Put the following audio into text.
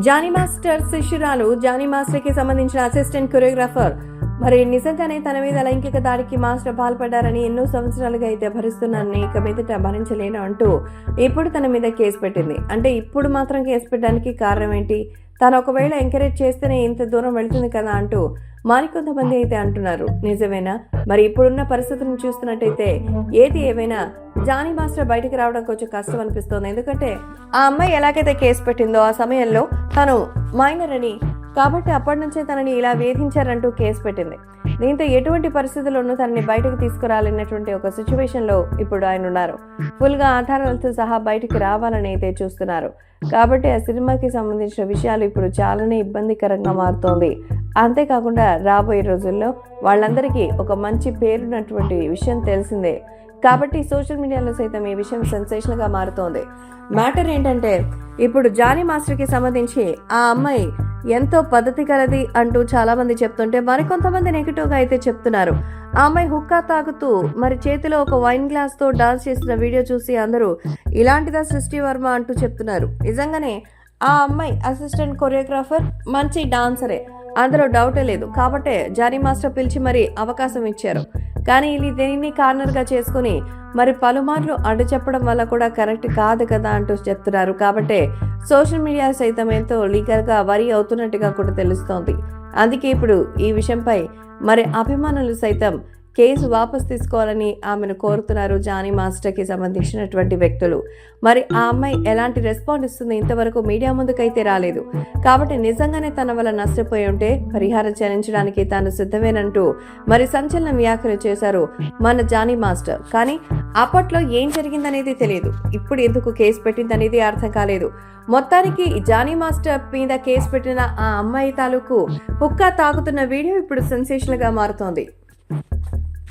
Johnny master శిష్యురాలు Johnny master కి సంబంధించిన assistant choreographer మరి నిజంగానే తన మీద లైంగిక దాడికి మాస్టర్ పాల్పడ్డారని ఎన్నో సంవత్సరాలుగా అయితే భరిస్తున్నానని ఇక మీదట భరించలేను అంటూ ఇప్పుడు తన మీద కేసు పెట్టింది. అంటే ఇప్పుడు మాత్రం కేసు పెట్టడానికి కారణం ఏంటి? తను ఒకవేళ ఎంకరేజ్ చేస్తేనే ఇంత దూరం వెళ్తుంది కదా అంటూ మరికొంతమంది అయితే అంటున్నారు. నిజమేనా? మరి ఇప్పుడున్న పరిస్థితులను చూస్తున్నట్టయితే ఏది ఏమైనా జానీ మాస్టర్ బయటికి రావడం కొంచెం కష్టం అనిపిస్తోంది. ఎందుకంటే ఆ అమ్మాయి ఎలాగైతే కేసు పెట్టిందో ఆ సమయంలో తను మైనర్ అని, కాబట్టి అప్పటి నుంచే తనని ఇలా వేధించారంటూ కేసు పెట్టింది. దీంతో ఎటువంటి పరిస్థితుల్లోనూ తనని బయటకు తీసుకురాలన్నటువంటి ఒక సిచ్యువేషన్ లో ఇప్పుడు ఆయన ఉన్నారు. ఫుల్ గా ఆధారాలతో సహా బయటికి రావాలని అయితే చూస్తున్నారు. కాబట్టి ఆ సినిమాకి సంబంధించిన విషయాలు ఇప్పుడు చాలానే ఇబ్బందికరంగా మారుతోంది. అంతేకాకుండా రాబోయే రోజుల్లో వాళ్ళందరికీ ఒక మంచి పేరున్నటువంటి విషయం తెలిసిందే. కాబట్టి సోషల్ మీడియాలో సైతం ఈ విషయం సెన్సేషనల్ గా మారుతోంది. మ్యాటర్ ఏంటంటే ఇప్పుడు జానీ మాస్టర్ కి సంబంధించి ఆ అమ్మాయి ఎంతో పద్ధతి కలది అంటూ చాలా మంది చెప్తుంటే మరికొంతమంది నెగిటివ్ గా అయితే చెప్తున్నారు. ఆ అమ్మాయి హుక్కా తాగుతూ మరి చేతిలో ఒక వైన్ గ్లాస్ తో డాన్స్ చేసిన వీడియో చూసి అందరూ ఇలాంటిదా సృష్టి వర్మ అంటూ చెప్తున్నారు. నిజంగానే ఆ అమ్మాయి అసిస్టెంట్ కొరియోగ్రాఫర్, మంచి డాన్సరే, అందులో డౌటే లేదు. కాబట్టే జానీ మాస్టర్ పిలిచి మరి అవకాశం ఇచ్చారు. కానీ ఇది దేనిని కార్నర్గా చేసుకుని మరి పలుమార్లు అడ్డు చెప్పడం వల్ల కూడా కరెక్ట్ కాదు కదా అంటూ చెప్తున్నారు. కాబట్టి సోషల్ మీడియా సైతం ఎంతో లీగల్గా వరి అవుతున్నట్టుగా కూడా తెలుస్తోంది. అందుకే ఇప్పుడు ఈ విషయంపై మరి అభిమానులు సైతం కేసు వాపస్ తీసుకోవాలని ఆమెను కోరుతున్నారు జానీ మాస్టర్కి సంబంధించినటువంటి వ్యక్తులు. మరి ఆ అమ్మాయి ఎలాంటి రెస్పాండ్ ఇస్తుంది? ఇంతవరకు మీడియా ముందుకైతే రాలేదు. కాబట్టి నిజంగానే తన వల్ల నష్టపోయి ఉంటే పరిహారం చెల్లించడానికి తాను సిద్ధమేనంటూ మరి సంచలన వ్యాఖ్యలు చేశారు మన జానీ మాస్టర్. కానీ అప్పట్లో ఏం జరిగిందనేది తెలియదు. ఇప్పుడు ఎందుకు కేసు పెట్టిందనేది అర్థం కాలేదు. మొత్తానికి జానీ మాస్టర్ మీద కేసు పెట్టిన ఆ అమ్మాయి తాలూకు హుక్కా తాగుతున్న వీడియో ఇప్పుడు సెన్సేషనల్ గా మారుతోంది.